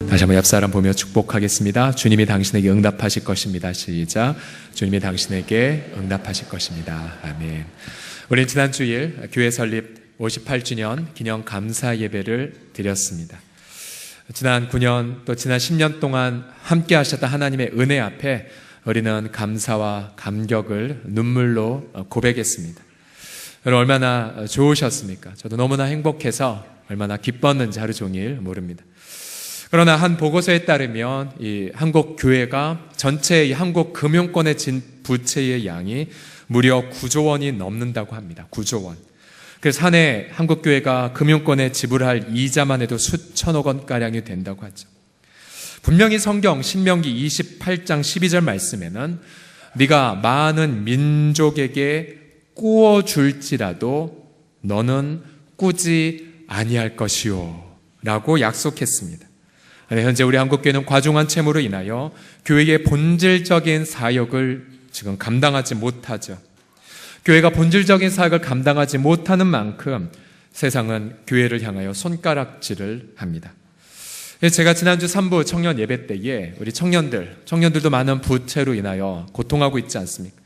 다시 한번 옆 사람 보며 축복하겠습니다. 주님이 당신에게 응답하실 것입니다. 시작. 주님이 당신에게 응답하실 것입니다. 아멘. 우리는 지난 주일 교회 설립 58주년 기념 감사 예배를 드렸습니다. 지난 9년 또 지난 10년 동안 함께 하셨던 하나님의 은혜 앞에 우리는 감사와 감격을 눈물로 고백했습니다. 여러분 얼마나 좋으셨습니까? 저도 너무나 행복해서 얼마나 기뻤는지 하루 종일 모릅니다. 그러나 한 보고서에 따르면 이 한국 교회가 전체 이 한국 금융권에 진 부채의 양이 무려 9조 원이 넘는다고 합니다. 9조 원. 그래서 한 해 한국 교회가 금융권에 지불할 이자만 해도 수천억 원가량이 된다고 하죠. 분명히 성경 신명기 28장 12절 말씀에는 네가 많은 민족에게 꾸어 줄지라도 너는 꾸지 아니할 것이요 라고 약속했습니다. 현재 우리 한국교회는 과중한 채무로 인하여 교회의 본질적인 사역을 지금 감당하지 못하죠. 교회가 본질적인 사역을 감당하지 못하는 만큼 세상은 교회를 향하여 손가락질을 합니다. 제가 지난주 3부 청년 예배 때에 우리 청년들도 많은 부채로 인하여 고통하고 있지 않습니까?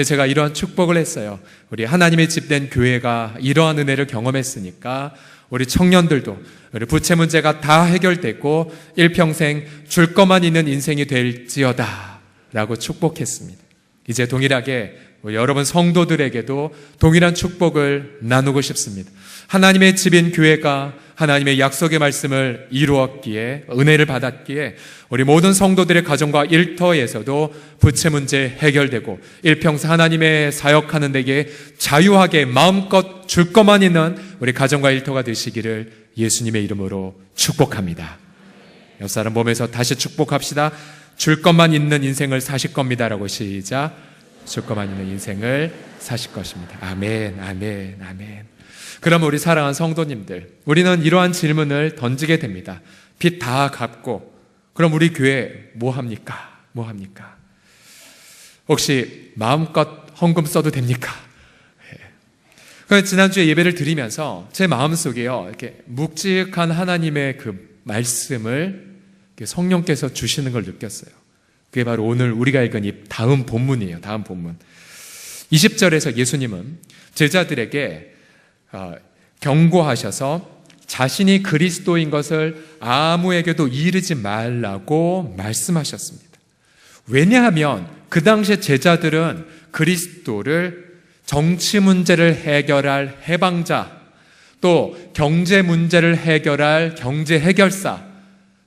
제가 이러한 축복을 했어요. 우리 하나님의 집된 교회가 이러한 은혜를 경험했으니까 우리 청년들도 우리 부채 문제가 다 해결됐고 일평생 줄 것만 있는 인생이 될지어다 라고 축복했습니다. 이제 동일하게 여러분 성도들에게도 동일한 축복을 나누고 싶습니다. 하나님의 집인 교회가 하나님의 약속의 말씀을 이루었기에 은혜를 받았기에 우리 모든 성도들의 가정과 일터에서도 부채 문제 해결되고 일평생 하나님의 사역하는 데에 자유하게 마음껏 줄 것만 있는 우리 가정과 일터가 되시기를 예수님의 이름으로 축복합니다. 옆 사람 보면서 다시 축복합시다. 줄 것만 있는 인생을 사실 겁니다라고 시작. 줄 것만 있는 인생을 사실 것입니다. 아멘, 아멘, 아멘. 그럼 우리 사랑하는 성도님들, 우리는 이러한 질문을 던지게 됩니다. 빚 다 갚고 그럼 우리 교회 뭐 합니까? 뭐 합니까? 혹시 마음껏 헌금 써도 됩니까? 지난주에 예배를 드리면서 제 마음속에요, 이렇게 묵직한 하나님의 그 말씀을 성령께서 주시는 걸 느꼈어요. 그게 바로 오늘 우리가 읽은 이 다음 본문이에요. 다음 본문 20절에서 예수님은 제자들에게 경고하셔서 자신이 그리스도인 것을 아무에게도 이르지 말라고 말씀하셨습니다. 왜냐하면 그 당시에 제자들은 그리스도를 정치 문제를 해결할 해방자, 또 경제 문제를 해결할 경제 해결사,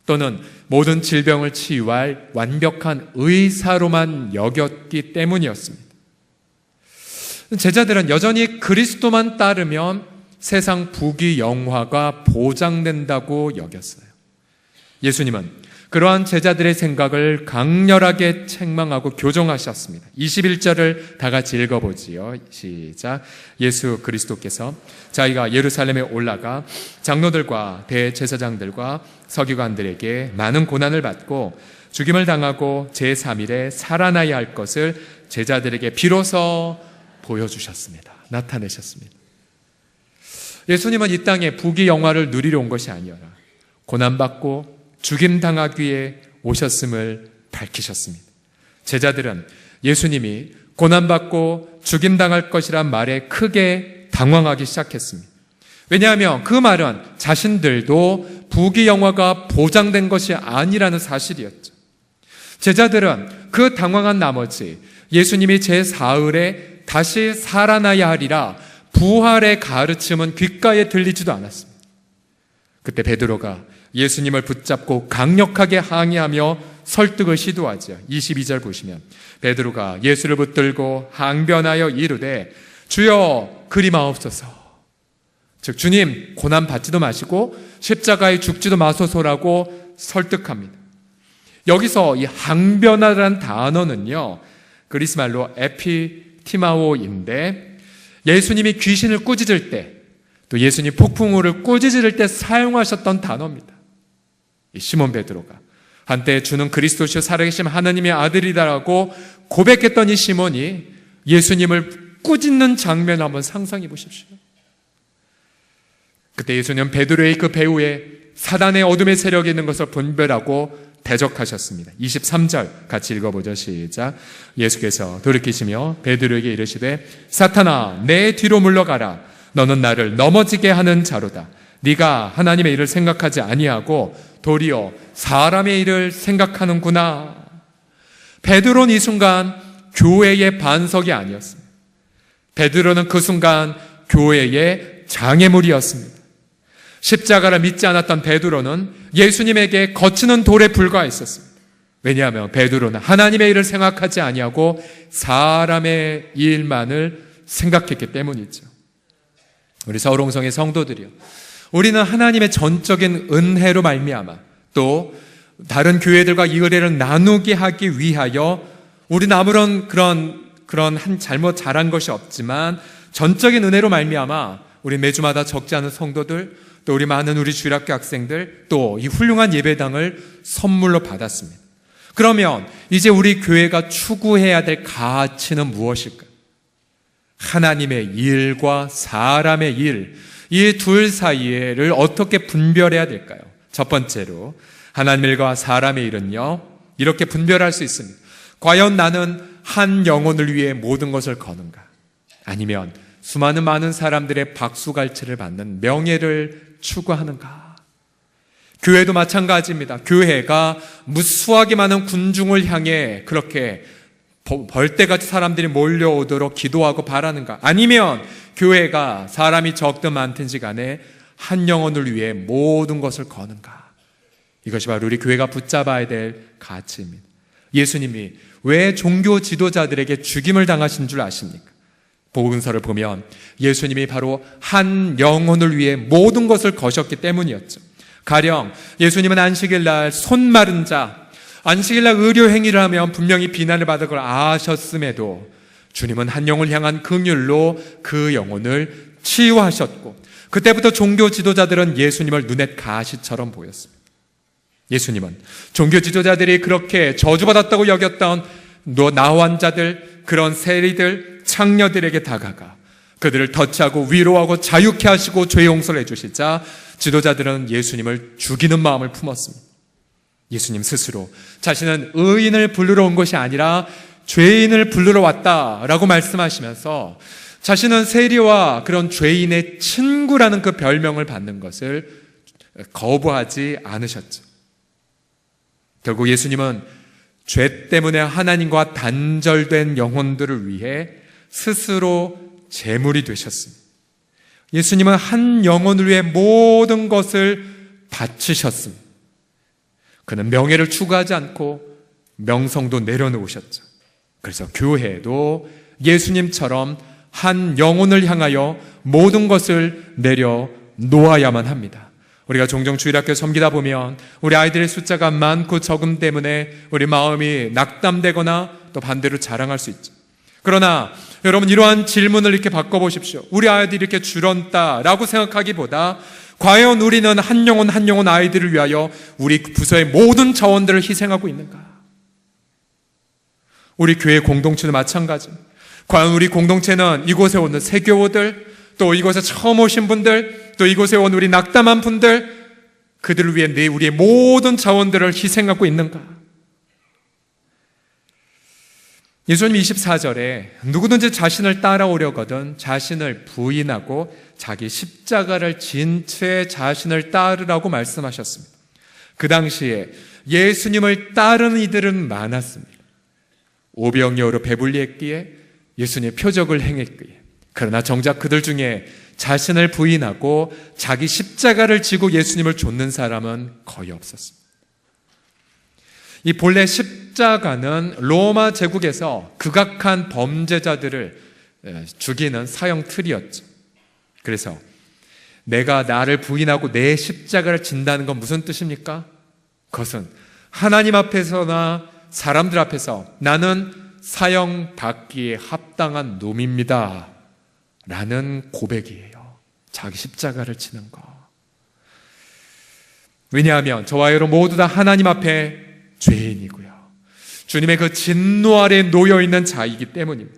또는 모든 질병을 치유할 완벽한 의사로만 여겼기 때문이었습니다. 제자들은 여전히 그리스도만 따르면 세상 부귀 영화가 보장된다고 여겼어요. 예수님은 그러한 제자들의 생각을 강렬하게 책망하고 교정하셨습니다. 21절을 다 같이 읽어보지요. 시작. 예수 그리스도께서 자기가 예루살렘에 올라가 장로들과 대제사장들과 서기관들에게 많은 고난을 받고 죽임을 당하고 제3일에 살아나야 할 것을 제자들에게 비로소 보여주셨습니다. 나타내셨습니다. 예수님은 이 땅에 부귀 영화를 누리러 온 것이 아니라 고난받고 죽임당하기 위해 오셨음을 밝히셨습니다. 제자들은 예수님이 고난받고 죽임당할 것이란 말에 크게 당황하기 시작했습니다. 왜냐하면 그 말은 자신들도 부귀 영화가 보장된 것이 아니라는 사실이었죠. 제자들은 그 당황한 나머지 예수님이 제4일에 다시 살아나야 하리라 부활의 가르침은 귓가에 들리지도 않았습니다. 그때 베드로가 예수님을 붙잡고 강력하게 항의하며 설득을 시도하죠. 22절 보시면 베드로가 예수를 붙들고 항변하여 이르되 주여 그리 마옵소서. 즉 주님 고난 받지도 마시고 십자가에 죽지도 마소서라고 설득합니다. 여기서 이 항변하라는 단어는요 그리스 말로 에피티마오인데 예수님이 귀신을 꾸짖을 때 또 예수님 폭풍우를 꾸짖을 때 사용하셨던 단어입니다. 이 시몬 베드로가 한때 주는 그리스도시요 살아계신 하나님의 아들이다라고 고백했던 이 시몬이 예수님을 꾸짖는 장면을 한번 상상해 보십시오. 그때 예수님은 베드로의 그 배후에 사단의 어둠의 세력이 있는 것을 분별하고 대적하셨습니다. 23절 같이 읽어보죠. 시작. 예수께서 돌이키시며 베드로에게 이르시되 사탄아 내 뒤로 물러가라. 너는 나를 넘어지게 하는 자로다. 네가 하나님의 일을 생각하지 아니하고 도리어 사람의 일을 생각하는구나. 베드로는 이 순간 교회의 반석이 아니었습니다. 베드로는 그 순간 교회의 장애물이었습니다. 십자가를 믿지 않았던 베드로는 예수님에게 거치는 돌에 불과했었습니다. 왜냐하면 베드로는 하나님의 일을 생각하지 아니하고 사람의 일만을 생각했기 때문이죠. 우리 서울홍성의 성도들이요, 우리는 하나님의 전적인 은혜로 말미암아 또 다른 교회들과 이 은혜를 나누게 하기 위하여 우리는 아무런 그런 한 잘못 잘한 것이 없지만 전적인 은혜로 말미암아 우리 매주마다 적지 않은 성도들, 또 우리 많은 우리 주일학교 학생들, 또 이 훌륭한 예배당을 선물로 받았습니다. 그러면 이제 우리 교회가 추구해야 될 가치는 무엇일까요? 하나님의 일과 사람의 일, 이 둘 사이를 어떻게 분별해야 될까요? 첫 번째로 하나님의 일과 사람의 일은요, 이렇게 분별할 수 있습니다. 과연 나는 한 영혼을 위해 모든 것을 거는가? 아니면 수많은 많은 사람들의 박수갈채를 받는 명예를 추구하는가? 교회도 마찬가지입니다. 교회가 무수하게 많은 군중을 향해 그렇게 벌떼같이 사람들이 몰려오도록 기도하고 바라는가? 아니면 교회가 사람이 적든 많든지 간에 한 영혼을 위해 모든 것을 거는가? 이것이 바로 우리 교회가 붙잡아야 될 가치입니다. 예수님이 왜 종교 지도자들에게 죽임을 당하신 줄 아십니까? 복음서를 보면 예수님이 바로 한 영혼을 위해 모든 것을 거셨기 때문이었죠. 가령 예수님은 안식일 날 손 마른 자, 안식일 날 의료 행위를 하면 분명히 비난을 받을 걸 아셨음에도 주님은 한 영혼을 향한 긍휼로 그 영혼을 치유하셨고, 그때부터 종교 지도자들은 예수님을 눈엣 가시처럼 보였습니다. 예수님은 종교 지도자들이 그렇게 저주받았다고 여겼던 나환자들, 그런 세리들, 창녀들에게 다가가 그들을 터치하고 위로하고 자유케 하시고 죄 용서를 해주시자 지도자들은 예수님을 죽이는 마음을 품었습니다. 예수님 스스로 자신은 의인을 부르러 온 것이 아니라 죄인을 부르러 왔다라고 말씀하시면서 자신은 세리와 그런 죄인의 친구라는 그 별명을 받는 것을 거부하지 않으셨죠. 결국 예수님은 죄 때문에 하나님과 단절된 영혼들을 위해 스스로 제물이 되셨습니다. 예수님은 한 영혼을 위해 모든 것을 바치셨습니다. 그는 명예를 추구하지 않고 명성도 내려놓으셨죠. 그래서 교회도 예수님처럼 한 영혼을 향하여 모든 것을 내려놓아야만 합니다. 우리가 종종 주일학교 섬기다 보면 우리 아이들의 숫자가 많고 적음 때문에 우리 마음이 낙담되거나 또 반대로 자랑할 수 있죠. 그러나 여러분, 이러한 질문을 이렇게 바꿔보십시오. 우리 아이들이 이렇게 줄었다라고 생각하기보다 과연 우리는 한 영혼 한 영혼 아이들을 위하여 우리 부서의 모든 자원들을 희생하고 있는가? 우리 교회 공동체도 마찬가지입니다. 과연 우리 공동체는 이곳에 오는 새교우들, 또 이곳에 처음 오신 분들, 또 이곳에 온 우리 낙담한 분들, 그들을 위해 우리의 모든 자원들을 희생하고 있는가? 예수님 24절에 누구든지 자신을 따라오려거든 자신을 부인하고 자기 십자가를 진 채 자신을 따르라고 말씀하셨습니다. 그 당시에 예수님을 따르는 이들은 많았습니다. 오병이어로 배불리했기에 예수님의 표적을 행했기에, 그러나 정작 그들 중에 자신을 부인하고 자기 십자가를 지고 예수님을 좇는 사람은 거의 없었습니다. 이 본래 십자가는 로마 제국에서 극악한 범죄자들을 죽이는 사형 틀이었죠. 그래서 내가 나를 부인하고 내 십자가를 진다는 건 무슨 뜻입니까? 그것은 하나님 앞에서나 사람들 앞에서 나는 사형 받기에 합당한 놈입니다 라는 고백이에요. 자기 십자가를 지는 거. 왜냐하면 저와 여러분 모두 다 하나님 앞에 죄인이고요, 주님의 그 진노 아래 놓여있는 자이기 때문입니다.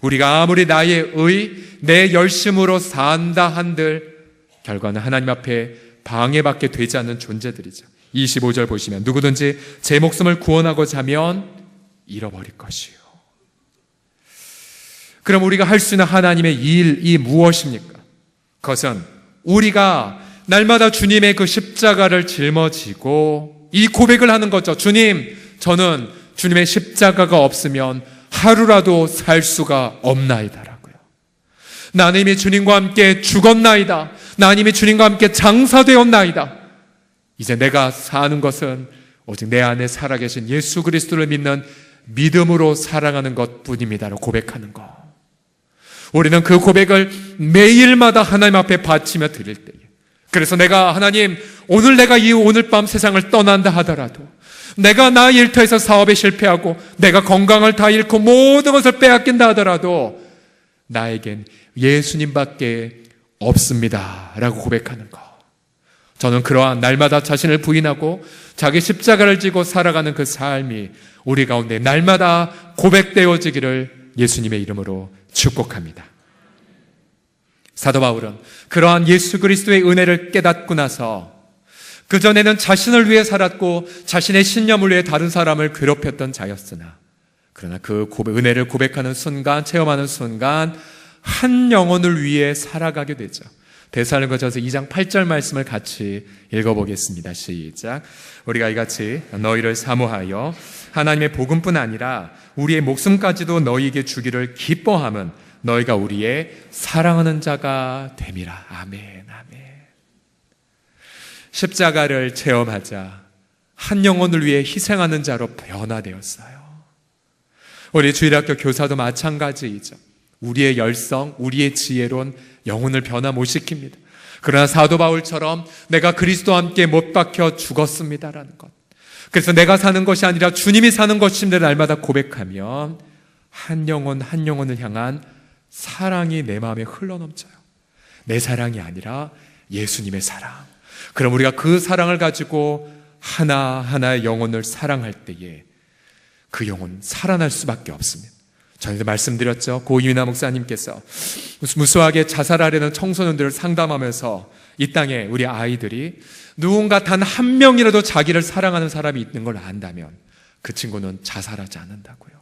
우리가 아무리 나의 의, 내 열심으로 산다 한들 결과는 하나님 앞에 방해받게 되지 않는 존재들이죠. 25절 보시면 누구든지 제 목숨을 구원하고자 하면 잃어버릴 것이요. 그럼 우리가 할 수 있는 하나님의 일이 무엇입니까? 그것은 우리가 날마다 주님의 그 십자가를 짊어지고 이 고백을 하는 거죠. 주님, 저는 주님의 십자가가 없으면 하루라도 살 수가 없나이다라고요. 나는 이미 주님과 함께 죽었나이다. 나는 이미 주님과 함께 장사되었나이다. 이제 내가 사는 것은 오직 내 안에 살아계신 예수 그리스도를 믿는 믿음으로 살아가는 것뿐입니다라고 고백하는 것. 우리는 그 고백을 매일마다 하나님 앞에 바치며 드릴 때에, 그래서 내가 하나님, 오늘 내가 오늘 밤 세상을 떠난다 하더라도, 내가 나 일터에서 사업에 실패하고 내가 건강을 다 잃고 모든 것을 빼앗긴다 하더라도 나에겐 예수님밖에 없습니다 라고 고백하는 것. 저는 그러한 날마다 자신을 부인하고 자기 십자가를 지고 살아가는 그 삶이 우리 가운데 날마다 고백되어지기를 예수님의 이름으로 축복합니다. 사도 바울은 그러한 예수 그리스도의 은혜를 깨닫고 나서 그전에는 자신을 위해 살았고 자신의 신념을 위해 다른 사람을 괴롭혔던 자였으나, 그러나 그 은혜를 고백하는 순간, 체험하는 순간 한 영혼을 위해 살아가게 되죠. 데살로니가전서 2장 8절 말씀을 같이 읽어보겠습니다. 시작. 우리가 이같이 너희를 사모하여 하나님의 복음뿐 아니라 우리의 목숨까지도 너희에게 주기를 기뻐함은 너희가 우리의 사랑하는 자가 됨이라. 아멘, 아멘. 십자가를 체험하자 한 영혼을 위해 희생하는 자로 변화되었어요. 우리 주일학교 교사도 마찬가지이죠. 우리의 열성, 우리의 지혜론 영혼을 변화 못 시킵니다. 그러나 사도 바울처럼 내가 그리스도와 함께 못 박혀 죽었습니다라는 것, 그래서 내가 사는 것이 아니라 주님이 사는 것임을 날마다 고백하면 한 영혼 한 영혼을 향한 사랑이 내 마음에 흘러넘쳐요. 내 사랑이 아니라 예수님의 사랑. 그럼 우리가 그 사랑을 가지고 하나하나의 영혼을 사랑할 때에 그 영혼 살아날 수밖에 없습니다. 전에도 말씀드렸죠. 고 이민아 목사님께서 무수하게 자살하려는 청소년들을 상담하면서 이 땅에 우리 아이들이 누군가 단 한 명이라도 자기를 사랑하는 사람이 있는 걸 안다면 그 친구는 자살하지 않는다고요.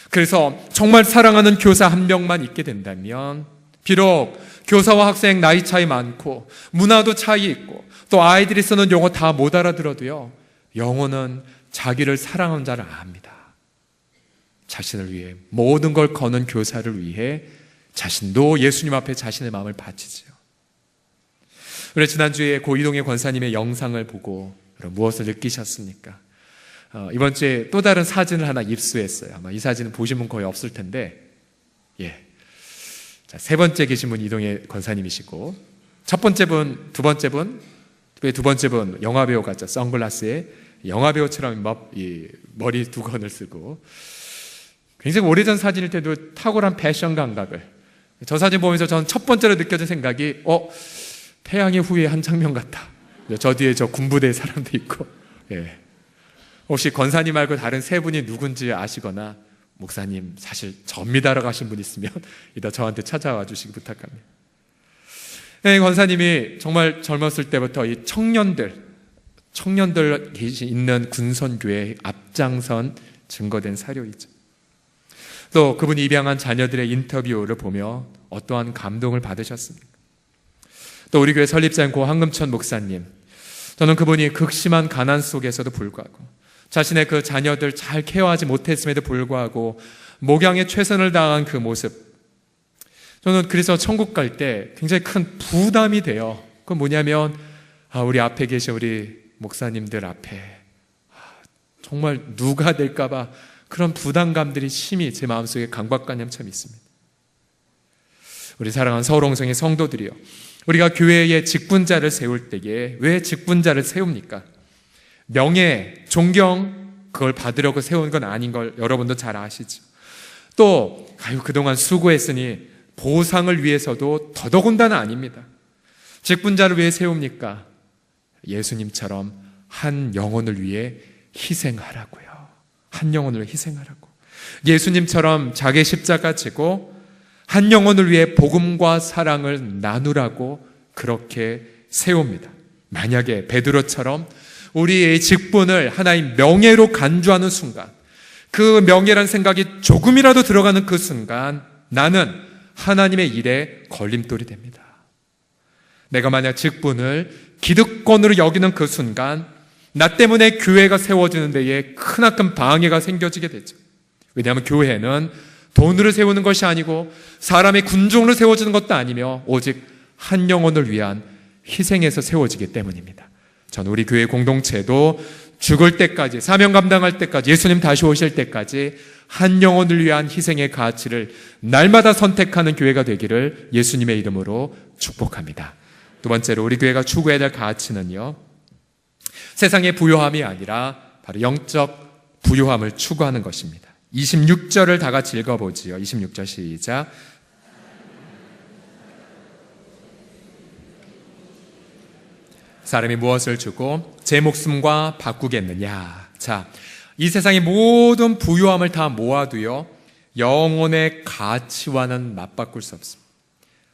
그래서 정말 사랑하는 교사 한 명만 있게 된다면, 비록 교사와 학생 나이 차이 많고 문화도 차이 있고 또 아이들이 쓰는 용어 다 못 알아들어도요, 영혼은 자기를 사랑하는 자를 압니다. 자신을 위해 모든 걸 거는 교사를 위해 자신도 예수님 앞에 자신의 마음을 바치지요. 우리 지난주에 고 이동의 권사님의 영상을 보고 무엇을 느끼셨습니까? 이번 주에 또 다른 사진을 하나 입수했어요. 아마 이 사진은 보신 분 거의 없을 텐데, 자, 세 번째 계신 분 이동의 권사님이시고, 첫 번째 분, 두 번째 분, 두 번째 분 영화배우 같죠. 선글라스에 영화배우처럼 머리 두건을 쓰고, 굉장히 오래전 사진일 때도 탁월한 패션 감각을, 저 사진 보면서 저는 첫 번째로 느껴진 생각이 태양의 후예 한 장면 같다. 저 뒤에 저 군부대 사람도 있고, 혹시 권사님 말고 다른 세 분이 누군지 아시거나 목사님 사실 접니다라고 하신 분 있으면 이따 저한테 찾아와 주시기 부탁합니다. 권사님이 정말 젊었을 때부터 이 청년들 있는 군선교회에 앞장선 증거된 사료이죠. 또 그분이 입양한 자녀들의 인터뷰를 보며 어떠한 감동을 받으셨습니까? 또 우리 교회 설립자인 고 황금천 목사님, 저는 그분이 극심한 가난 속에서도 불구하고 자신의 그 자녀들 잘 케어하지 못했음에도 불구하고 목양에 최선을 다한 그 모습, 저는 그래서 천국 갈 때 굉장히 큰 부담이 돼요. 그건 뭐냐면 우리 앞에 계신 우리 목사님들 앞에 정말 누가 될까 봐 그런 부담감들이 심히 제 마음속에 강박관념처럼 있습니다. 우리 사랑하는 서울홍성의 성도들이요, 우리가 교회에 직분자를 세울 때에 왜 직분자를 세웁니까? 명예, 존경, 그걸 받으려고 세운 건 아닌 걸 여러분도 잘 아시죠. 또 그동안 수고했으니 보상을 위해서도 더더군다나 아닙니다. 직분자를 왜 세웁니까? 예수님처럼 한 영혼을 위해 희생하라고요. 한 영혼을 희생하라고. 예수님처럼 자기 십자가 지고 한 영혼을 위해 복음과 사랑을 나누라고 그렇게 세웁니다. 만약에 베드로처럼 우리의 직분을 하나의 명예로 간주하는 순간, 그 명예란 생각이 조금이라도 들어가는 그 순간 나는 하나님의 일에 걸림돌이 됩니다. 내가 만약 직분을 기득권으로 여기는 그 순간 나 때문에 교회가 세워지는 데에 크나큰 방해가 생겨지게 되죠. 왜냐하면 교회는 돈으로 세우는 것이 아니고 사람의 군중으로 세워지는 것도 아니며 오직 한 영혼을 위한 희생에서 세워지기 때문입니다. 저는 우리 교회 공동체도 죽을 때까지, 사명 감당할 때까지, 예수님 다시 오실 때까지 한 영혼을 위한 희생의 가치를 날마다 선택하는 교회가 되기를 예수님의 이름으로 축복합니다. 두 번째로 우리 교회가 추구해야 될 가치는요, 세상의 부요함이 아니라 바로 영적 부요함을 추구하는 것입니다. 26절을 다 같이 읽어보지요. 26절 시작. 사람이 무엇을 주고 제 목숨과 바꾸겠느냐. 자, 이 세상의 모든 부요함을 다 모아도요, 영혼의 가치와는 맞바꿀 수 없습니다.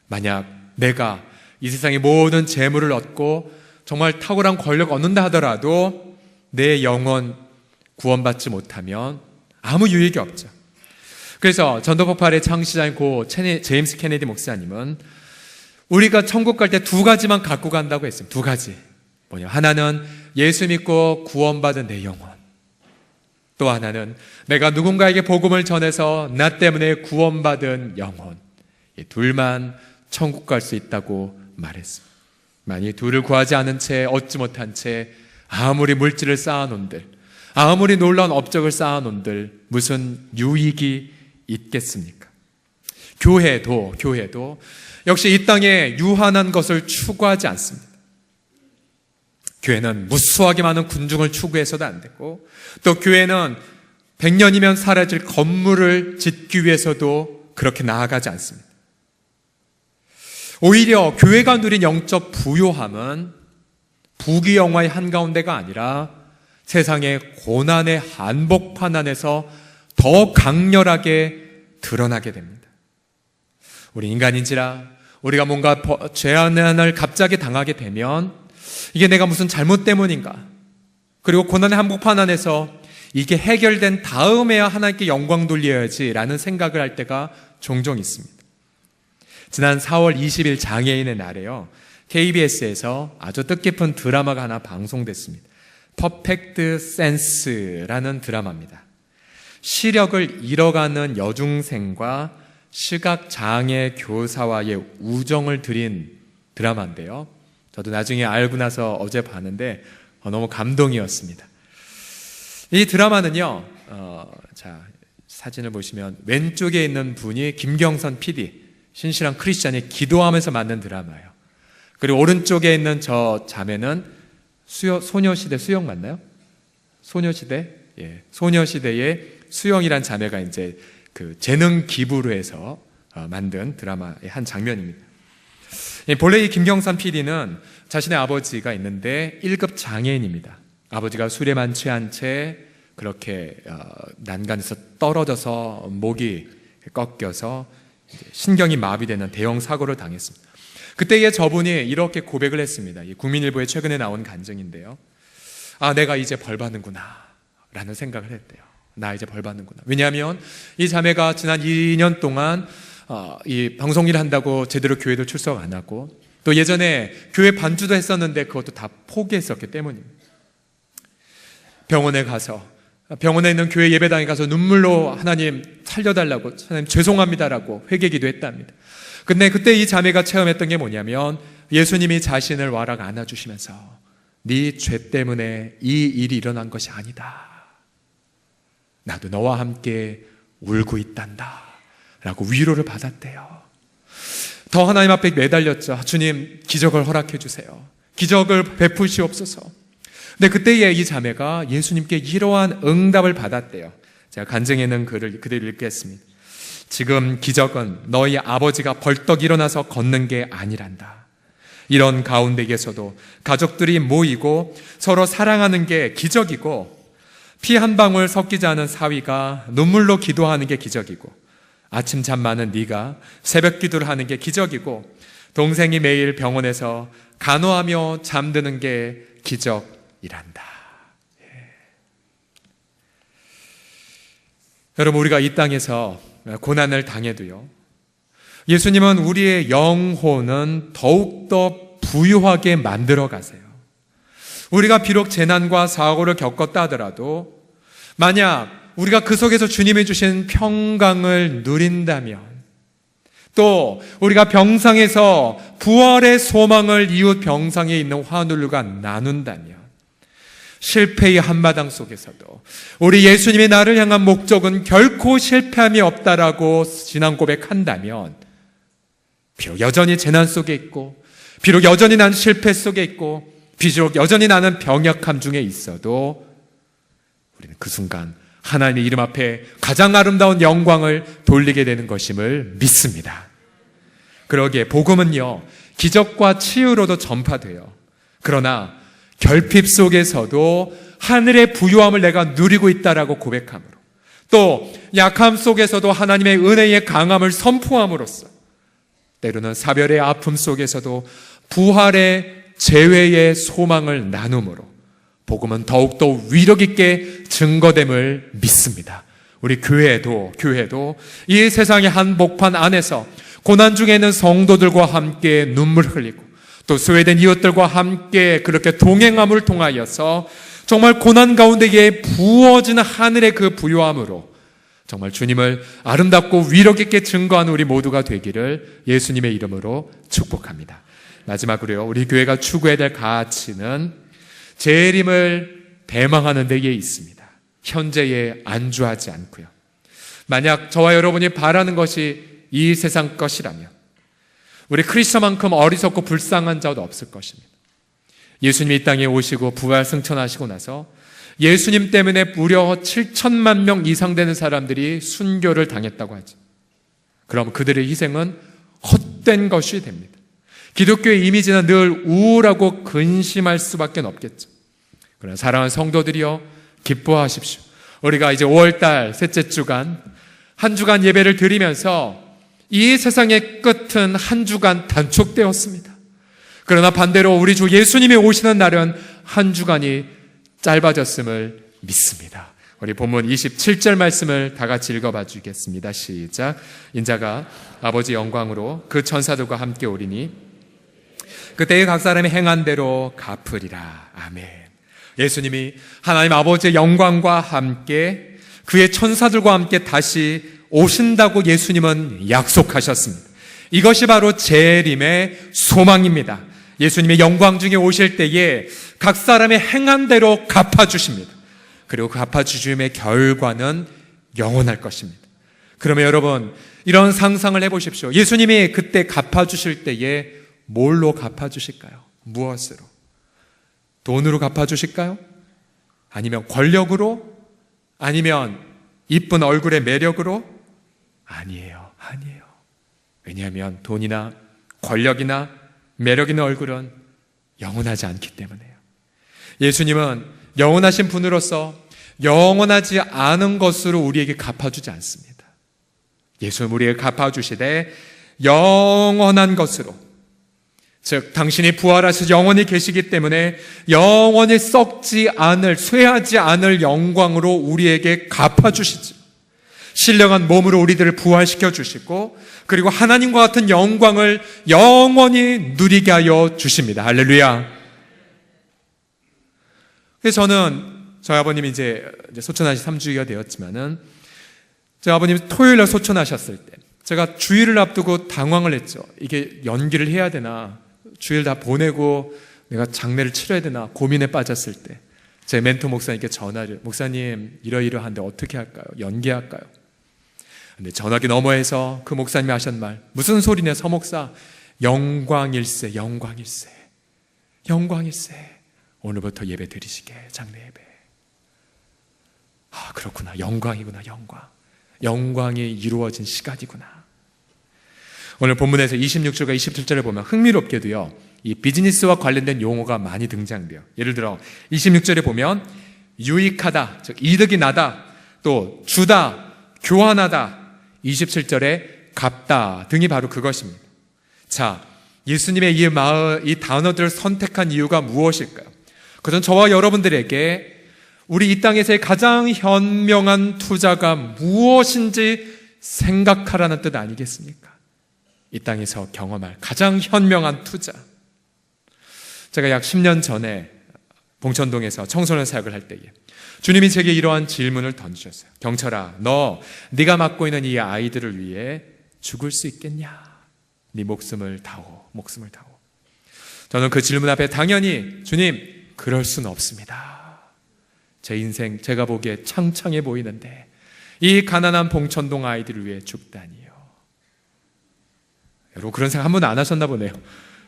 만약 내가 이 세상의 모든 재물을 얻고 정말 탁월한 권력 얻는다 하더라도 내 영혼 구원받지 못하면 아무 유익이 없죠. 그래서 전도폭발의 창시자인 고 제임스 케네디 목사님은 우리가 천국 갈 때 두 가지만 갖고 간다고 했습니다. 두 가지. 뭐냐? 하나는 예수 믿고 구원받은 내 영혼. 또 하나는 내가 누군가에게 복음을 전해서 나 때문에 구원받은 영혼. 이 둘만 천국 갈 수 있다고 말했습니다. 만약 둘을 구하지 않은 채, 얻지 못한 채 아무리 물질을 쌓아놓은들, 아무리 놀라운 업적을 쌓아놓은들 무슨 유익이 있겠습니까? 교회도 역시 이 땅에 유한한 것을 추구하지 않습니다. 교회는 무수하게 많은 군중을 추구해서도 안 되고, 또 교회는 100년이면 사라질 건물을 짓기 위해서도 그렇게 나아가지 않습니다. 오히려 교회가 누린 영적 부요함은 부귀영화의 한가운데가 아니라 세상의 고난의 한복판 안에서 더 강렬하게 드러나게 됩니다. 우리 인간인지라 우리가 뭔가 죄악을 갑자기 당하게 되면 이게 내가 무슨 잘못 때문인가, 그리고 고난의 한복판 안에서 이게 해결된 다음에야 하나님께 영광 돌려야지 라는 생각을 할 때가 종종 있습니다. 지난 4월 20일 장애인의 날에요, KBS에서 아주 뜻깊은 드라마가 하나 방송됐습니다. 퍼펙트 센스라는 드라마입니다. 시력을 잃어가는 여중생과 시각장애 교사와의 우정을 드린 드라마인데요, 저도 나중에 알고 나서 어제 봤는데 너무 감동이었습니다. 이 드라마는요, 자, 사진을 보시면 왼쪽에 있는 분이 김경선 PD, 신실한 크리스찬이 기도하면서 만든 드라마예요. 그리고 오른쪽에 있는 저 자매는 소녀시대 수영 맞나요? 소녀시대? 예. 소녀시대의 수영이란 자매가 이제 그 재능 기부로 해서 만든 드라마의 한 장면입니다. 본래 이 김경선 PD는 자신의 아버지가 있는데 1급 장애인입니다. 아버지가 술에만 취한 채 그렇게 난간에서 떨어져서 목이 꺾여서 신경이 마비되는 대형 사고를 당했습니다. 그때에 저분이 이렇게 고백을 했습니다. 이 국민일보에 최근에 나온 간증인데요. 아, 내가 이제 벌 받는구나 라는 생각을 했대요. 나 이제 벌 받는구나. 왜냐하면 이 자매가 지난 2년 동안 이 방송 일 한다고 제대로 교회도 출석 안 하고, 또 예전에 교회 반주도 했었는데 그것도 다 포기했었기 때문입니다. 병원에 있는 교회 예배당에 가서 눈물로 하나님 살려달라고, 하나님 죄송합니다라고 회개기도 했답니다. 근데 그때 이 자매가 체험했던 게 뭐냐면 예수님이 자신을 와락 안아주시면서 네 죄 때문에 이 일이 일어난 것이 아니다, 나도 너와 함께 울고 있단다 라고 위로를 받았대요. 더 하나님 앞에 매달렸죠. 주님, 기적을 허락해 주세요. 기적을 베푸시옵소서. 근데 그때에 이 자매가 예수님께 이러한 응답을 받았대요. 제가 간증에는 글을 그대로 읽겠습니다. 지금 기적은 너희 아버지가 벌떡 일어나서 걷는 게 아니란다. 이런 가운데에서도 가족들이 모이고 서로 사랑하는 게 기적이고, 피 한 방울 섞이지 않은 사위가 눈물로 기도하는 게 기적이고, 아침 잠 많은 네가 새벽 기도를 하는 게 기적이고, 동생이 매일 병원에서 간호하며 잠드는 게 기적이란다. 여러분, 우리가 이 땅에서 고난을 당해도요, 예수님은 우리의 영혼은 더욱더 부유하게 만들어 가세요. 우리가 비록 재난과 사고를 겪었다 하더라도 만약 우리가 그 속에서 주님이 주신 평강을 누린다면, 또 우리가 병상에서 부활의 소망을 이웃 병상에 있는 환우들과 나눈다면, 실패의 한마당 속에서도 우리 예수님이 나를 향한 목적은 결코 실패함이 없다라고 진앙 고백한다면, 비록 여전히 재난 속에 있고, 비록 여전히 나는 실패 속에 있고, 비록 여전히 나는 병약함 중에 있어도 우리는 그 순간 하나님의 이름 앞에 가장 아름다운 영광을 돌리게 되는 것임을 믿습니다. 그러기에 복음은요, 기적과 치유로도 전파돼요. 그러나 결핍 속에서도 하늘의 부유함을 내가 누리고 있다라고 고백함으로, 또 약함 속에서도 하나님의 은혜의 강함을 선포함으로써, 때로는 사별의 아픔 속에서도 부활의 재회의 소망을 나눔으로 복음은 더욱더 위력 있게 증거됨을 믿습니다. 우리 교회도 이 세상의 한복판 안에서 고난 중에 있는 성도들과 함께 눈물 흘리고, 또 소외된 이웃들과 함께 그렇게 동행함을 통하여서 정말 고난 가운데에 부어지는 하늘의 그 부요함으로 정말 주님을 아름답고 위력 있게 증거하는 우리 모두가 되기를 예수님의 이름으로 축복합니다. 마지막으로요, 우리 교회가 추구해야 될 가치는 재림을 대망하는 데에 있습니다. 현재에 안주하지 않고요. 만약 저와 여러분이 바라는 것이 이 세상 것이라면 우리 크리스천만큼 어리석고 불쌍한 자도 없을 것입니다. 예수님이 이 땅에 오시고 부활 승천하시고 나서 예수님 때문에 무려 7천만 명 이상 되는 사람들이 순교를 당했다고 하죠. 그럼 그들의 희생은 헛된 것이 됩니다. 기독교의 이미지는 늘 우울하고 근심할 수밖에 없겠죠. 그러나 사랑하는 성도들이여, 기뻐하십시오. 우리가 이제 5월달 셋째 주간, 한 주간 예배를 드리면서 이 세상의 끝은 한 주간 단축되었습니다. 그러나 반대로 우리 주 예수님이 오시는 날은 한 주간이 짧아졌음을 믿습니다. 우리 본문 27절 말씀을 다 같이 읽어봐 주겠습니다. 시작. 인자가 아버지 영광으로 그 천사들과 함께 오리니 그때에 각 사람이 행한 대로 갚으리라. 아멘. 예수님이 하나님 아버지의 영광과 함께 그의 천사들과 함께 다시 오신다고 예수님은 약속하셨습니다. 이것이 바로 재림의 소망입니다. 예수님의 영광 중에 오실 때에 각 사람의 행한 대로 갚아주십니다. 그리고 그 갚아주심의 결과는 영원할 것입니다. 그러면 여러분, 이런 상상을 해보십시오. 예수님이 그때 갚아주실 때에 뭘로 갚아주실까요? 무엇으로? 돈으로 갚아주실까요? 아니면 권력으로? 아니면 이쁜 얼굴의 매력으로? 아니에요. 왜냐하면 돈이나 권력이나 매력 있는 얼굴은 영원하지 않기 때문에요. 예수님은 영원하신 분으로서 영원하지 않은 것으로 우리에게 갚아주지 않습니다. 예수는 우리에게 갚아주시되 영원한 것으로, 즉 당신이 부활하셔서 영원히 계시기 때문에 영원히 썩지 않을, 쇠하지 않을 영광으로 우리에게 갚아주시죠. 신령한 몸으로 우리들을 부활시켜 주시고, 그리고 하나님과 같은 영광을 영원히 누리게 하여 주십니다. 할렐루야. 그래서 저희 아버님이 이제 소천하신 3주기가 되었지만은, 저희 아버님이 토요일날 소천하셨을 때 제가 주일을 앞두고 당황을 했죠. 이게 연기를 해야 되나, 주일 다 보내고 내가 장례를 치러야 되나 고민에 빠졌을 때 제 멘토 목사님께 전화를, 목사님 이러이러한데 어떻게 할까요? 연기할까요? 근데 전화기 너머에서 그 목사님이 하신 말, 무슨 소리냐 서목사, 영광일세, 영광일세, 영광일세, 오늘부터 예배 드리시게, 장례 예배. 아, 그렇구나, 영광이구나, 영광이 이루어진 시간이구나. 오늘 본문에서 26절과 27절을 보면 흥미롭게도요, 이 비즈니스와 관련된 용어가 많이 등장돼요. 예를 들어 26절에 보면 유익하다, 즉 이득이 나다, 또 주다, 교환하다, 27절에 갚다 등이 바로 그것입니다. 자, 예수님의 이 단어들을 선택한 이유가 무엇일까요? 그것은 저와 여러분들에게 우리 이 땅에서의 가장 현명한 투자가 무엇인지 생각하라는 뜻 아니겠습니까? 이 땅에서 경험할 가장 현명한 투자. 제가 약 10년 전에 봉천동에서 청소년 사역을 할 때에 주님이 제게 이러한 질문을 던지셨어요. 경철아, 네가 맡고 있는 이 아이들을 위해 죽을 수 있겠냐? 네 목숨을 다오. 저는 그 질문 앞에 당연히 주님, 그럴 수는 없습니다. 제 인생 제가 보기에 창창해 보이는데 이 가난한 봉천동 아이들을 위해 죽다니요. 여러분 그런 생각 한 번도 안 하셨나 보네요.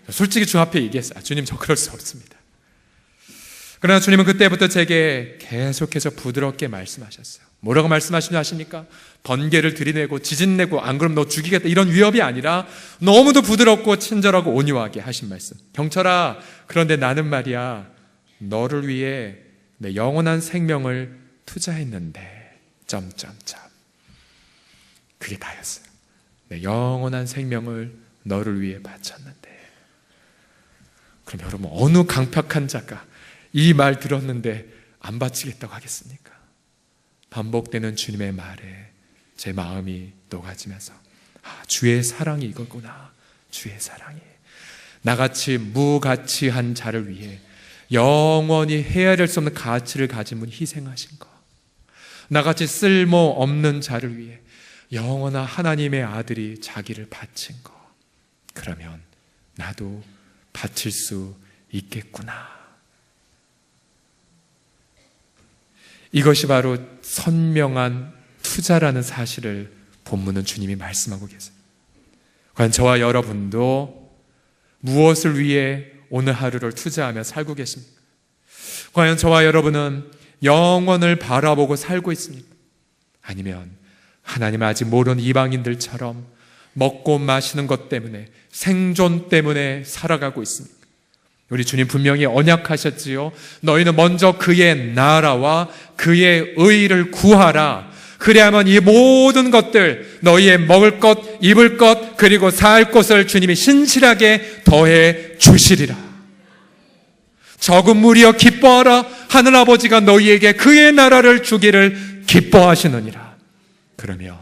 솔직히 주 앞에 얘기했어요. 주님, 저 그럴 수 없습니다. 그러나 주님은 그때부터 제게 계속해서 부드럽게 말씀하셨어요. 뭐라고 말씀하시는지 아십니까? 번개를 들이내고 지진내고 안 그러면 너 죽이겠다 이런 위협이 아니라 너무도 부드럽고 친절하고 온유하게 하신 말씀. 경철아, 그런데 나는 말이야 너를 위해 내 영원한 생명을 투자했는데 그게 다였어요. 내 영원한 생명을 너를 위해 바쳤는데. 그럼 여러분 어느 강팍한 자가 이 말 들었는데 안 바치겠다고 하겠습니까? 반복되는 주님의 말에 제 마음이 녹아지면서 주의 사랑이 이거구나. 주의 사랑이 나같이 무가치한 자를 위해 영원히 헤아릴 수 없는 가치를 가진 분 희생하신 거, 나같이 쓸모없는 자를 위해 영원한 하나님의 아들이 자기를 바친 거, 그러면 나도 바칠 수 있겠구나. 이것이 바로 선명한 투자라는 사실을 본문은 주님이 말씀하고 계세요. 과연 저와 여러분도 무엇을 위해 오늘 하루를 투자하며 살고 계십니까? 과연 저와 여러분은 영원을 바라보고 살고 있습니까? 아니면 하나님을 아직 모르는 이방인들처럼 먹고 마시는 것 때문에, 생존 때문에 살아가고 있습니까? 우리 주님 분명히 언약하셨지요. 너희는 먼저 그의 나라와 그의 의를 구하라. 그래야만 이 모든 것들, 너희의 먹을 것, 입을 것, 그리고 살 곳을 주님이 신실하게 더해 주시리라. 적은 무리여 기뻐하라. 하늘아버지가 너희에게 그의 나라를 주기를 기뻐하시느니라. 그러면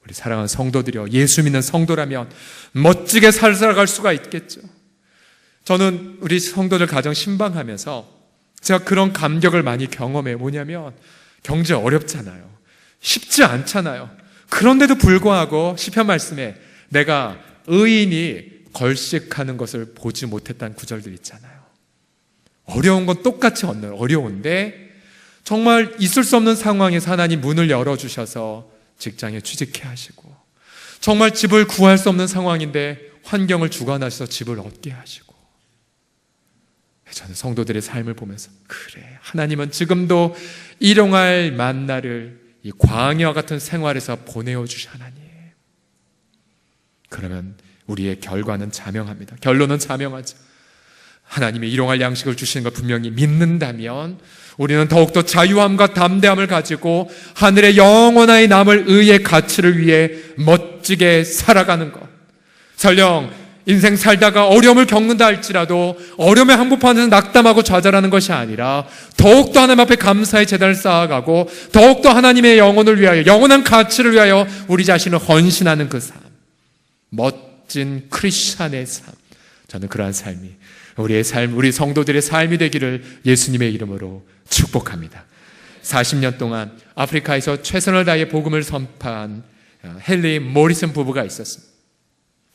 우리 사랑하는 성도들이여, 예수 믿는 성도라면 멋지게 살아갈 수가 있겠죠. 저는 우리 성도들 가정 신방하면서 제가 그런 감격을 많이 경험해요. 뭐냐면 경제 어렵잖아요. 쉽지 않잖아요. 그런데도 불구하고 시편 말씀에 내가 의인이 걸식하는 것을 보지 못했다는 구절들 있잖아요. 어려운 건 똑같이 어려운데 정말 있을 수 없는 상황에서 하나님 문을 열어주셔서 직장에 취직해 하시고, 정말 집을 구할 수 없는 상황인데 환경을 주관하셔서 집을 얻게 하시고, 저는 성도들의 삶을 보면서 그래, 하나님은 지금도 일용할 만나를 이 광야와 같은 생활에서 보내어 주신 하나님. 그러면 우리의 결과는 자명합니다. 결론은 자명하죠. 하나님이 일용할 양식을 주시는 걸 분명히 믿는다면 우리는 더욱더 자유함과 담대함을 가지고 하늘의 영원하게 남을 의의 가치를 위해 멋지게 살아가는 것. 설령 인생 살다가 어려움을 겪는다 할지라도 어려움에 항복하는 낙담하고 좌절하는 것이 아니라 더욱더 하나님 앞에 감사의 제단을 쌓아가고 더욱더 하나님의 영혼을 위하여, 영원한 가치를 위하여 우리 자신을 헌신하는 그 삶, 멋진 크리스찬의 삶. 저는 그러한 삶이 우리의 삶, 우리 성도들의 삶이 되기를 예수님의 이름으로 축복합니다. 40년 동안 아프리카에서 최선을 다해 복음을 선포한 헨리 모리슨 부부가 있었습니다.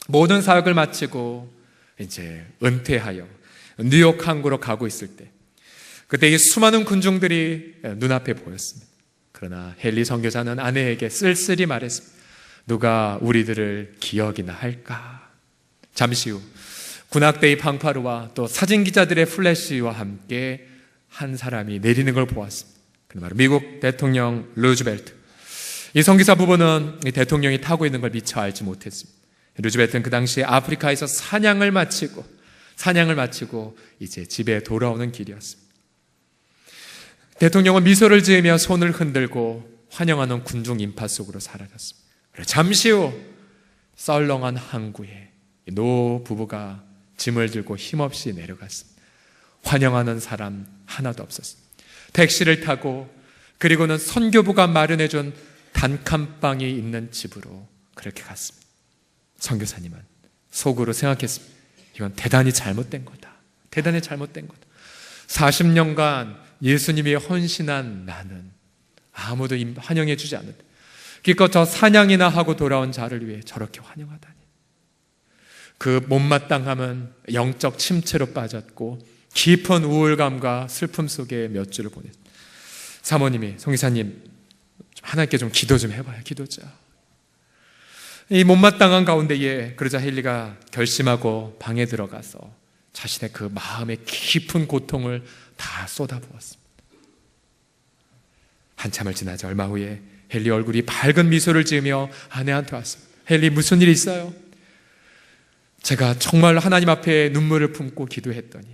모든 사역을 마치고 이제 은퇴하여 뉴욕 항구로 가고 있을 때, 그때 이 수많은 군중들이 눈앞에 보였습니다. 그러나 헨리 선교사는 아내에게 쓸쓸히 말했습니다. 누가 우리들을 기억이나 할까? 잠시 후 군악대의 팡파르와 또 사진기자들의 플래시와 함께 한 사람이 내리는 걸 보았습니다. 그 바로 미국 대통령 루즈벨트. 이 선교사 부부는 이 대통령이 타고 있는 걸 미처 알지 못했습니다. 루즈벨트는 그 당시에 아프리카에서 사냥을 마치고 이제 집에 돌아오는 길이었습니다. 대통령은 미소를 지으며 손을 흔들고 환영하는 군중 인파 속으로 사라졌습니다. 잠시 후 썰렁한 항구에 노 부부가 짐을 들고 힘없이 내려갔습니다. 환영하는 사람 하나도 없었습니다. 택시를 타고 그리고는 선교부가 마련해준 단칸방이 있는 집으로 그렇게 갔습니다. 선교사님은 속으로 생각했습니다. 이건 대단히 잘못된 거다. 대단히 잘못된 거다. 40년간 예수님이 헌신한 나는 아무도 환영해 주지 않는다. 기껏 저 사냥이나 하고 돌아온 자를 위해 저렇게 환영하다니. 그 못마땅함은 영적 침체로 빠졌고 깊은 우울감과 슬픔 속에 몇 주를 보냈습니다. 사모님이 송이사님 하나님께 좀 기도 좀 해봐요. 기도자. 이 못마땅한 가운데에 그러자 헨리가 결심하고 방에 들어가서 자신의 그 마음의 깊은 고통을 다 쏟아부었습니다. 한참을 지나자 얼마 후에 헨리 얼굴이 밝은 미소를 지으며 아내한테 왔습니다. 헨리 무슨 일 있어요? 제가 정말 하나님 앞에 눈물을 품고 기도했더니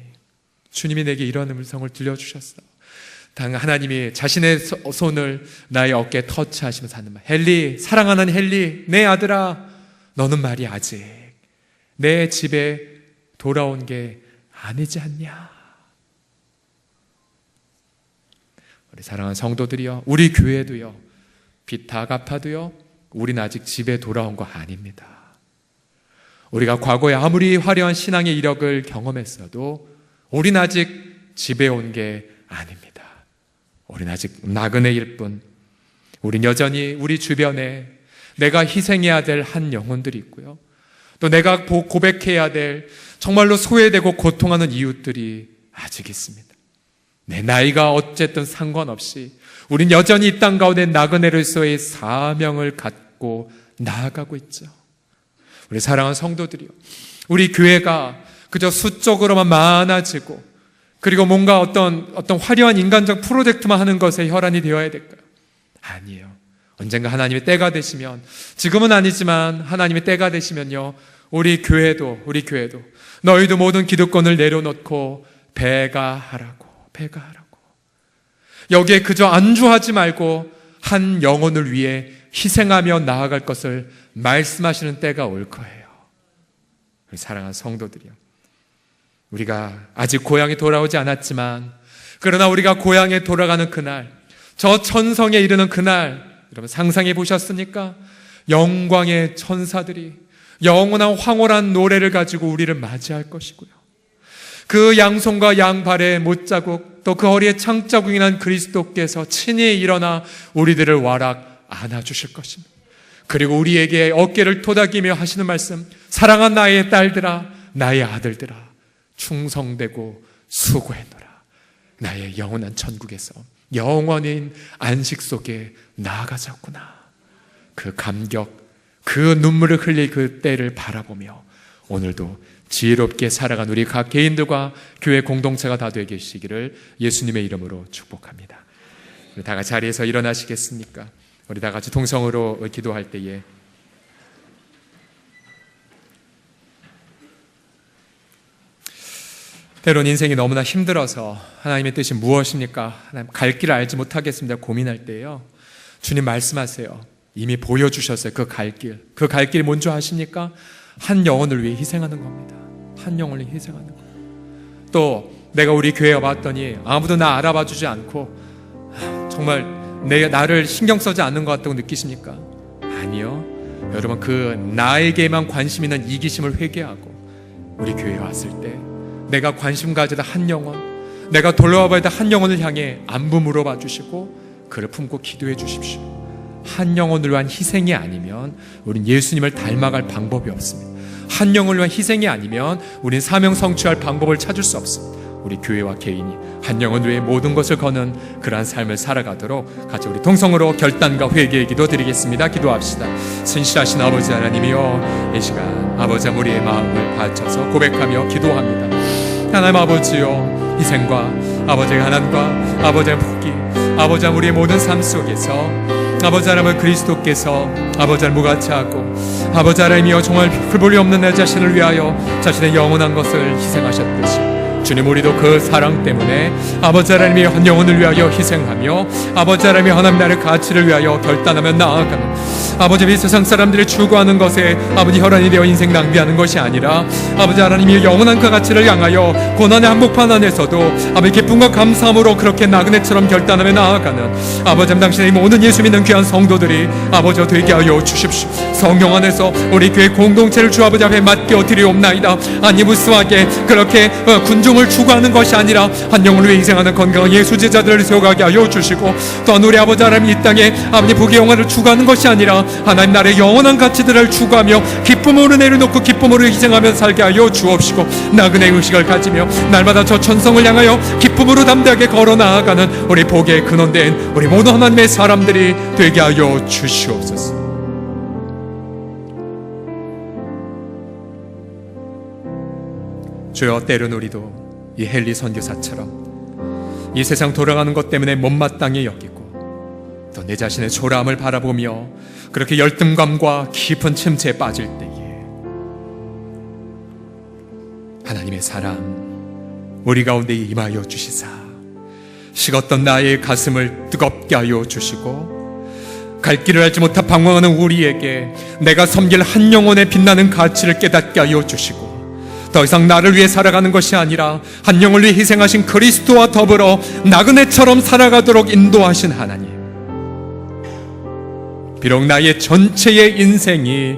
주님이 내게 이런 음성을 들려주셨어요. 하나님이 자신의 손을 나의 어깨에 터치하시면서 하는 말. 헨리, 사랑하는 헨리, 내 아들아, 너는 말이 아직 내 집에 돌아온 게 아니지 않냐. 우리 사랑하는 성도들이요, 우리 교회도요, 빚 다 갚아도요, 우린 아직 집에 돌아온 거 아닙니다. 우리가 과거에 아무리 화려한 신앙의 이력을 경험했어도 우린 아직 집에 온 게 아닙니다. 우린 아직 나그네일 뿐. 우린 여전히 우리 주변에 내가 희생해야 될 한 영혼들이 있고요, 또 내가 고백해야 될 정말로 소외되고 고통하는 이웃들이 아직 있습니다. 내 나이가 어쨌든 상관없이 우린 여전히 이 땅 가운데 나그네로서의 사명을 갖고 나아가고 있죠. 우리 사랑하는 성도들이요, 우리 교회가 그저 수적으로만 많아지고 그리고 뭔가 어떤 화려한 인간적 프로젝트만 하는 것에 혈안이 되어야 될까요? 아니에요. 언젠가 하나님의 때가 되시면, 지금은 아니지만 하나님의 때가 되시면요, 우리 교회도 너희도 모든 기득권을 내려놓고 배가하라고. 여기에 그저 안주하지 말고 한 영혼을 위해 희생하며 나아갈 것을 말씀하시는 때가 올 거예요. 우리 사랑하는 성도들이요, 우리가 아직 고향에 돌아오지 않았지만, 그러나 우리가 고향에 돌아가는 그날, 저 천성에 이르는 그날, 여러분 상상해 보셨습니까? 영광의 천사들이 영원한 황홀한 노래를 가지고 우리를 맞이할 것이고요, 그 양손과 양발의 못자국, 또 그 허리에 창자국이 난 그리스도께서 친히 일어나 우리들을 와락 안아주실 것입니다. 그리고 우리에게 어깨를 토닥이며 하시는 말씀, 사랑한 나의 딸들아, 나의 아들들아, 충성되고 수고해노라. 나의 영원한 천국에서 영원인 안식 속에 나아가자꾸나. 그 감격, 그 눈물을 흘릴 그 때를 바라보며 오늘도 지혜롭게 살아간 우리 각 개인들과 교회 공동체가 다 되게 하시기를 예수님의 이름으로 축복합니다. 우리 다 같이 자리에서 일어나시겠습니까? 우리 다 같이 동성으로 기도할 때에 때론 인생이 너무나 힘들어서 하나님의 뜻이 무엇입니까? 하나님 갈 길을 알지 못하겠습니다 고민할 때요, 주님 말씀하세요. 이미 보여주셨어요. 그 갈 길이 뭔지 아십니까? 한 영혼을 위해 희생하는 겁니다. 한 영혼을 위해 희생하는 거예요. 또 내가 우리 교회에 왔더니 아무도 나 알아봐 주지 않고 정말 나를 신경 쓰지 않는 것 같다고 느끼십니까? 아니요. 여러분, 그 나에게만 관심 있는 이기심을 회개하고 우리 교회에 왔을 때 내가 관심 가져다 한 영혼, 내가 돌아와 봐야 될 한 영혼을 향해 안부 물어봐 주시고 그를 품고 기도해 주십시오. 한 영혼을 위한 희생이 아니면 우린 예수님을 닮아갈 방법이 없습니다. 한 영혼을 위한 희생이 아니면 우린 사명 성취할 방법을 찾을 수 없습니다. 우리 교회와 개인이 한 영혼을 위해 모든 것을 거는 그러한 삶을 살아가도록 같이 우리 동성으로 결단과 회개의 기도 드리겠습니다. 기도합시다. 신실하신 아버지 하나님이여, 이 시간 아버지 우리의 마음을 바쳐서 고백하며 기도합니다. 하나님 아버지여, 희생과 아버지의 가난과 아버지의 포기, 아버지 우리의 모든 삶 속에서 아버지 하나님을 그리스도께서 아버지 하나님 무가치 하고 아버지 하나님이여 정말 흠볼이 없는 내 자신을 위하여 자신의 영원한 것을 희생하셨듯이 주님, 우리도 그 사랑 때문에 아버지 하나님이 한 영혼을 위하여 희생하며 아버지 하나님이 하나님 나라의 가치를 위하여 결단하며 나아가는, 아버지 이 세상 사람들이 추구하는 것에 아버지 혈안이 되어 인생 낭비하는 것이 아니라 아버지 하나님이 영원한 그 가치를 향하여 고난의 한복판 안에서도 아버지 기쁨과 감사함으로 그렇게 나그네처럼 결단하며 나아가는 아버지 당신의 모든 예수 믿는 귀한 성도들이 아버지 되게 하여 주십시오. 성령 안에서 우리 교회 공동체를 주 아버지 앞에 맡겨 드리옵나이다. 아니 무수하게 그렇게 군중을 추구하는 것이 아니라 한 영혼을 위해 희생하는 건강한 예수 제자들을 세워가게 하여 주시고, 또한 우리 아버지 하나님 이 땅에 아버지 복의 영화를 추구하는 것이 아니라 하나님 나라의 영원한 가치들을 추구하며 기쁨으로 내려놓고 기쁨으로 희생하며 살게 하여 주옵시고, 나그네 의식을 가지며 날마다 저 천성을 향하여 기쁨으로 담대하게 걸어 나아가는 우리 복의 근원된 우리 모든 하나님의 사람들이 되게 하여 주시옵소서. 주여, 때론 우리도 이 헨리 선교사처럼 이 세상 돌아가는 것 때문에 못마땅히 여기고 또 내 자신의 초라함을 바라보며 그렇게 열등감과 깊은 침체에 빠질 때에 하나님의 사랑 우리 가운데 임하여 주시사 식었던 나의 가슴을 뜨겁게 하여 주시고, 갈 길을 알지 못하 방황하는 우리에게 내가 섬길 한 영혼의 빛나는 가치를 깨닫게 하여 주시고, 더 이상 나를 위해 살아가는 것이 아니라 한 영혼을 위해 희생하신 그리스도와 더불어 나그네처럼 살아가도록 인도하신 하나님, 비록 나의 전체의 인생이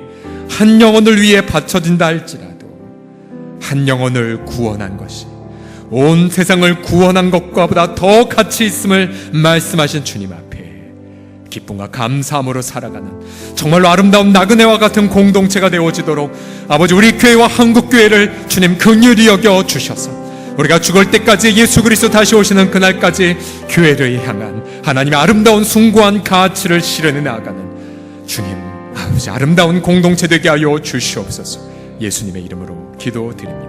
한 영혼을 위해 바쳐진다 할지라도 한 영혼을 구원한 것이 온 세상을 구원한 것과 보다 더 가치 있음을 말씀하신 주님 앞에 기쁨과 감사함으로 살아가는 정말로 아름다운 나그네와 같은 공동체가 되어지도록 아버지 우리 교회와 한국교회를 주님 긍휼히 여겨 주셔서 우리가 죽을 때까지 예수 그리스도 다시 오시는 그날까지 교회를 향한 하나님의 아름다운 숭고한 가치를 실현해 나아가는 주님 아버지 아름다운 공동체 되게 하여 주시옵소서. 예수님의 이름으로 기도드립니다.